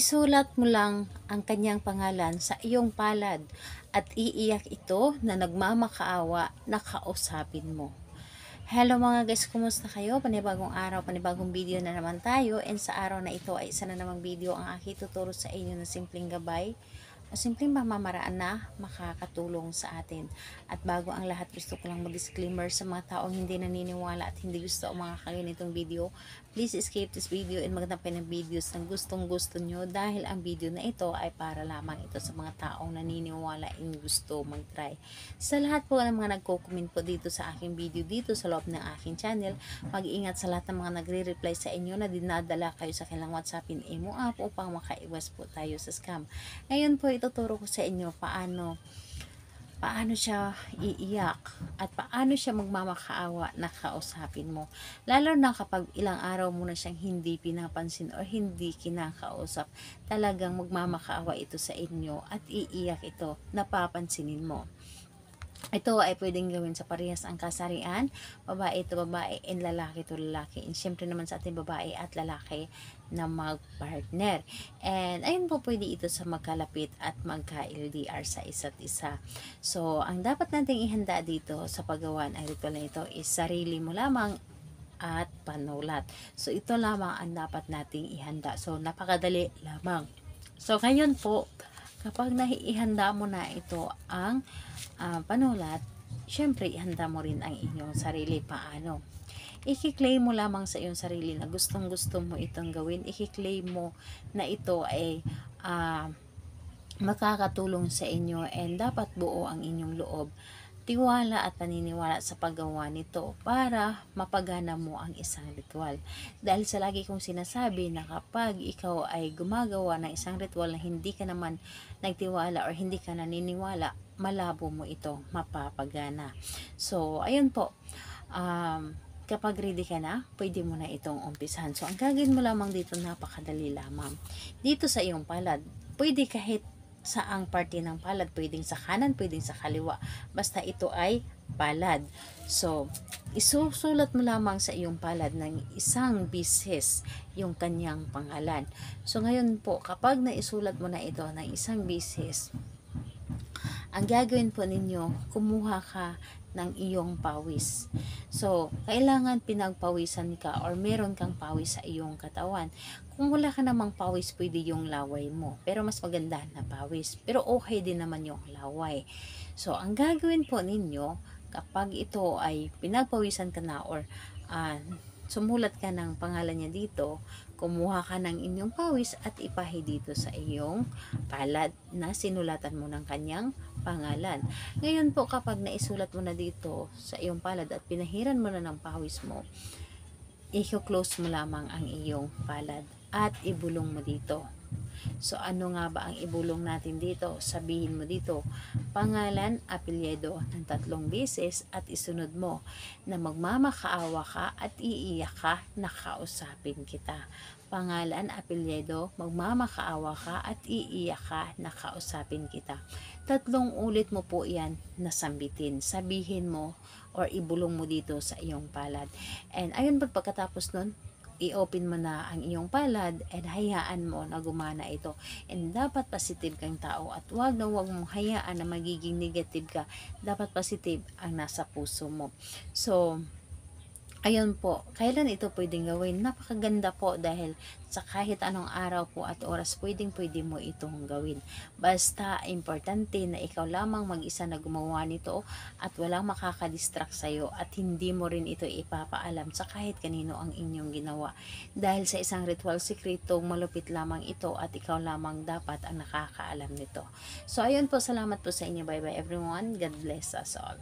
Isulat mo lang ang kanyang pangalan sa iyong palad at iiyak ito na nagmamakaawa na kausapin mo. Hello mga guys, kumusta kayo? Panibagong araw, panibagong video na naman tayo, and sa araw na ito ay isa na namang video ang aking tuturo sa inyo na simpleng gabay o simpleng pamamaraan na makakatulong sa atin. At bago ang lahat, gusto ko lang mag-disclaimer sa mga taong hindi naniniwala at hindi gusto o mga ganitong video. Please escape this video and maghanap ng videos na gustong gusto nyo, dahil ang video na ito ay para lamang ito sa mga taong naniniwala and gusto mag-try. Sa lahat po ng mga nagko-comment po dito sa aking video dito sa loob ng aking channel, mag-iingat sa lahat ng mga nagre-reply sa inyo na dinadala kayo sa kanilang WhatsApp in Imo app upang makaiwas po tayo sa scam. Ngayon po ituturo ko sa inyo paano siya iiyak at paano siya magmamakaawa na kausapin mo. Lalo na kapag ilang araw mo na siyang hindi pinapansin o hindi kinakausap, talagang magmamakaawa ito sa inyo at iiyak ito na papansinin mo. Ito ay pwedeng gawin sa parehas ang kasarian, babae ito babae and lalaki ito lalaki. And syempre naman sa ating babae at lalaki na mag-partner. And ayun po, pwede ito sa magkalapit at magka-LDR sa isa't isa. So, ang dapat nating ihanda dito sa paggawa ng ritual na ito is sarili mo lamang at panulat. So, ito lamang ang dapat nating ihanda. So, napakadali lamang. So, ngayon po, kapag naihanda mo na ito ang panulat, syempre ihanda mo rin ang inyong sarili. Paano? I-claim mo lamang sa iyong sarili na gustong gusto mo itong gawin. I-claim mo na ito ay makakatulong sa inyo and dapat buo ang inyong loob, tiwala at paniniwala sa paggawa nito para mapagana mo ang isang ritual. Dahil sa lagi kong sinasabi na kapag ikaw ay gumagawa ng isang ritual na hindi ka naman nagtiwala or hindi ka naniniwala, malabo mo ito mapapagana. So, ayun po. Kapag ready ka na, pwede mo na itong umpisahan. So, ang gagawin mo lamang dito, napakadali lamang. Dito sa iyong palad, pwede kahit saang parte ng palad, pwedeng sa kanan, pwedeng sa kaliwa, basta ito ay palad. So, isusulat mo lamang sa iyong palad ng isang bisis yung kanyang pangalan. So, ngayon po, kapag naisulat mo na ito ng isang bisis, ang gagawin po ninyo, kumuha ka ng iyong pawis. So, kailangan pinagpawisan ka or meron kang pawis sa iyong katawan. Kung wala ka namang pawis, pwede yung laway mo. Pero mas maganda na pawis. Pero okay din naman yung laway. So, ang gagawin po ninyo, kapag ito ay pinagpawisan ka na or sumulat ka ng pangalan niya dito, kumuha ka ng inyong pawis at ipahi dito sa iyong palad na sinulatan mo ng kanyang pangalan. Ngayon po, kapag naisulat mo na dito sa iyong palad at pinahiran mo na ng pawis mo, i-close mo lamang ang iyong palad at ibulong mo dito. So, ano nga ba ang ibulong natin dito? Sabihin mo dito, pangalan, apelyido ng 3 beses at isunod mo na magmamakaawa ka at iiyak ka na kausapin kita. Pangalan, apelyido, magmamakaawa ka at iiyak ka na kausapin kita. 3 ulit mo po yan nasambitin. Sabihin mo or ibulong mo dito sa iyong palad. And ayun, pagkatapos nun, i-open mo na ang iyong palad and hayaan mo na gumana ito. And dapat positive kang tao at wag mong hayaan na magiging negative ka. Dapat positive ang nasa puso mo. So, ayun po, kailan ito pwedeng gawin? Napakaganda po dahil sa kahit anong araw po at oras, pwede mo itong gawin. Basta, importante na ikaw lamang mag-isa na gumawa nito at walang makakadistract sa'yo at hindi mo rin ito ipapaalam sa kahit kanino ang inyong ginawa. Dahil sa isang ritual secreto, malupit lamang ito at ikaw lamang dapat ang nakakaalam nito. So, ayun po, salamat po sa inyo. Bye-bye everyone. God bless us all.